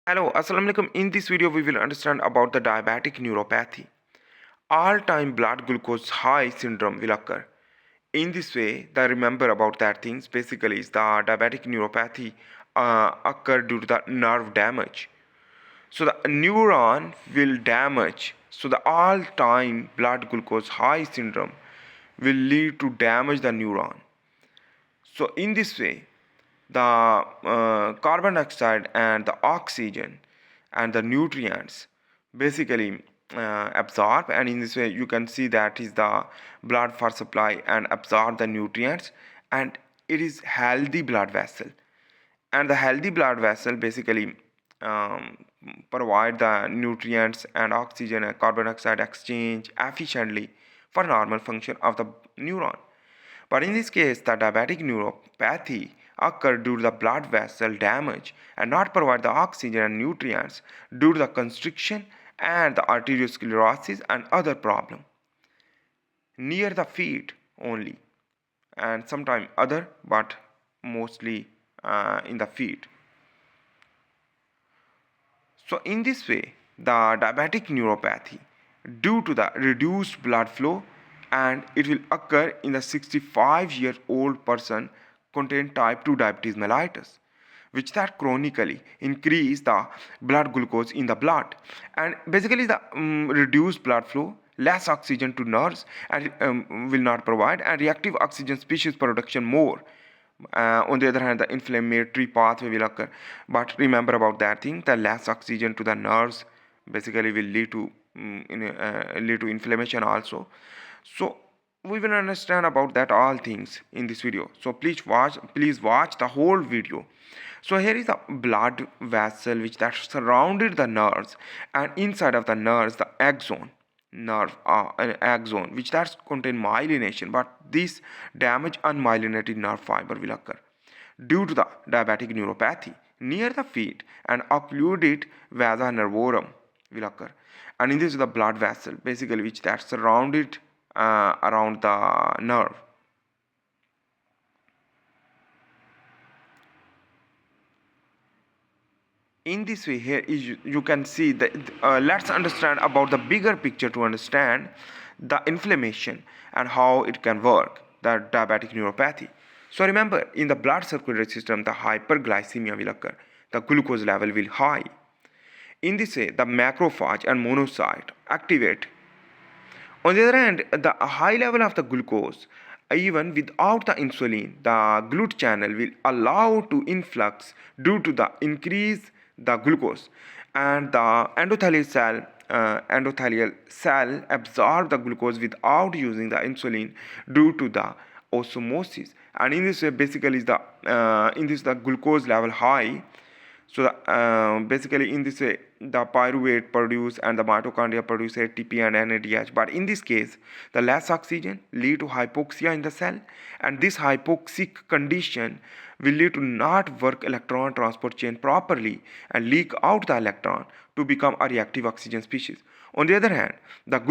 Hello, Assalamu alaikum. In this video, we will understand about the diabetic neuropathy. All-time blood glucose high syndrome will occur. In this way, the remember about that things basically is the diabetic neuropathy occur due to the nerve damage. So the neuron will damage. So the all-time blood glucose high syndrome will lead to damage the neuron. So in this way, the carbon dioxide and the oxygen and the nutrients basically absorb, and in this way you can see that is the blood for supply and absorb the nutrients, and it is healthy blood vessel, and the healthy blood vessel basically um, provide the nutrients and oxygen and carbon dioxide exchange efficiently for normal function of the neuron. But in this case, the diabetic neuropathy occur due to the blood vessel damage and not provide the oxygen and nutrients due to the constriction and the arteriosclerosis and other problem near the feet only, and sometimes other, but mostly in the feet. So in this way, the diabetic neuropathy due to the reduced blood flow, and it will occur in the 65-year-old person contain type 2 diabetes mellitus, which that chronically increase the blood glucose in the blood, and basically the reduced blood flow, less oxygen to nerves, and will not provide, and reactive oxygen species production more. On the other hand, the inflammatory pathway will occur. But remember about that thing, the less oxygen to the nerves basically will lead to inflammation also. So we will understand about that all things in this video. So please watch the whole video. So here is the blood vessel which that surrounded the nerves, and inside of the nerves the axon which that contain myelination, but this damage unmyelinated nerve fiber will occur due to the diabetic neuropathy near the feet, and occluded vasa nervorum will occur, and in this the blood vessel basically which that surrounded around the nerve. In this way, here is you can see that let's understand about the bigger picture to understand the inflammation and how it can work, the diabetic neuropathy. So remember, in the blood circulatory system the hyperglycemia will occur, the glucose level will high. In this way the macrophage and monocyte activate. On the other hand, the high level of the glucose, even without the insulin, the GLUT channel will allow to influx due to the increase the glucose, and the endothelial cell absorb the glucose without using the insulin due to the osmosis, and in this way basically the in this the glucose level high. So basically in this way the pyruvate produce and the mitochondria produce ATP and NADH, but in this case the less oxygen lead to hypoxia in the cell, and this hypoxic condition will lead to not work electron transport chain properly and leak out the electron to become a reactive oxygen species. On the other hand, the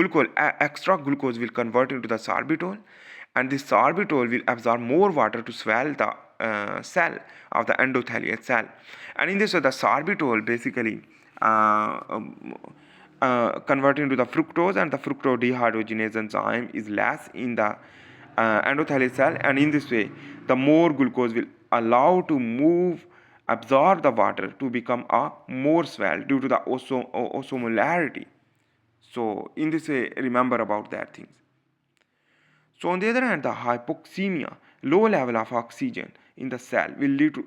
extra glucose will convert into the sorbitol, and this sorbitol will absorb more water to swell the cell of the endothelial cell, and in this way the sorbitol basically convert into the fructose, and the fructose dehydrogenase enzyme is less in the endothelial cell, and in this way the more glucose will allow to move absorb the water to become a more swell due to the osmolarity. So in this way remember about that things. So on the other hand, the hypoxemia, low level of oxygen in the cell, will lead to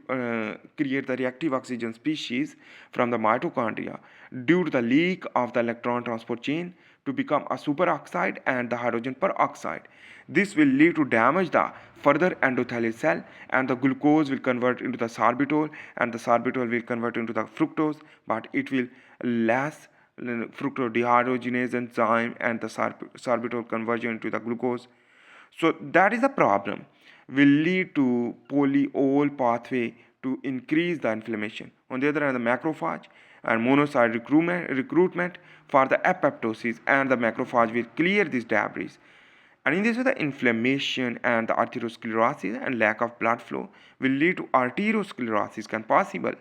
create the reactive oxygen species from the mitochondria due to the leak of the electron transport chain to become a superoxide and the hydrogen peroxide. This will lead to damage the further endothelial cell, and the glucose will convert into the sorbitol, and the sorbitol will convert into the fructose, but it will less fructose dehydrogenase enzyme and the sorbitol conversion into the glucose. So that is the problem, will lead to polyol pathway to increase the inflammation. On the other hand, the macrophage and monocyte recruitment for the apoptosis, and the macrophage will clear this debris. And in this way, the inflammation and the arteriosclerosis and lack of blood flow will lead to arteriosclerosis can possible.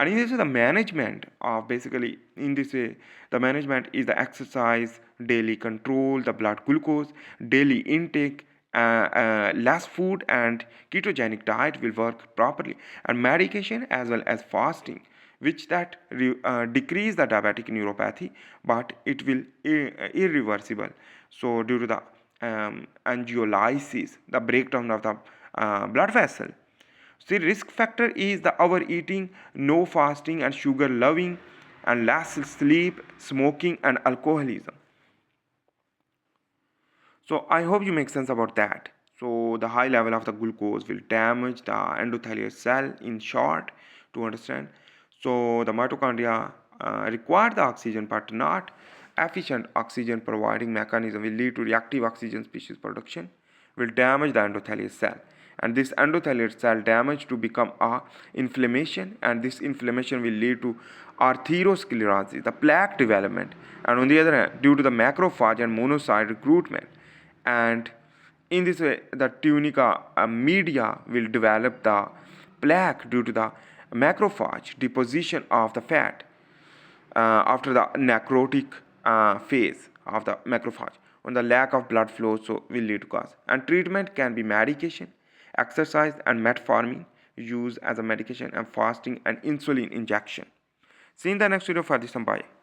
And in this way, the management of basically in this way, the management is the exercise, daily control, the blood glucose, daily intake, less food and ketogenic diet will work properly, and medication as well as fasting, which that decrease the diabetic neuropathy, but it will irreversible. So due to the angiolysis, the breakdown of the blood vessel. See, risk factor is the overeating, no fasting, and sugar loving, and less sleep, smoking, and alcoholism. So I hope you make sense about that. So the high level of the glucose will damage the endothelial cell in short to understand. So the mitochondria require the oxygen but not efficient oxygen providing mechanism will lead to reactive oxygen species production will damage the endothelial cell, and this endothelial cell damage to become a inflammation, and this inflammation will lead to arteriosclerosis, the plaque development, and on the other hand due to the macrophage and monocyte recruitment, and in this way the tunica media will develop the plaque due to the macrophage deposition of the fat after the necrotic phase of the macrophage on the lack of blood flow, so will lead to cause, and treatment can be medication, exercise and metformin use as a medication, and fasting and insulin injection. See you in the next video for this, and bye.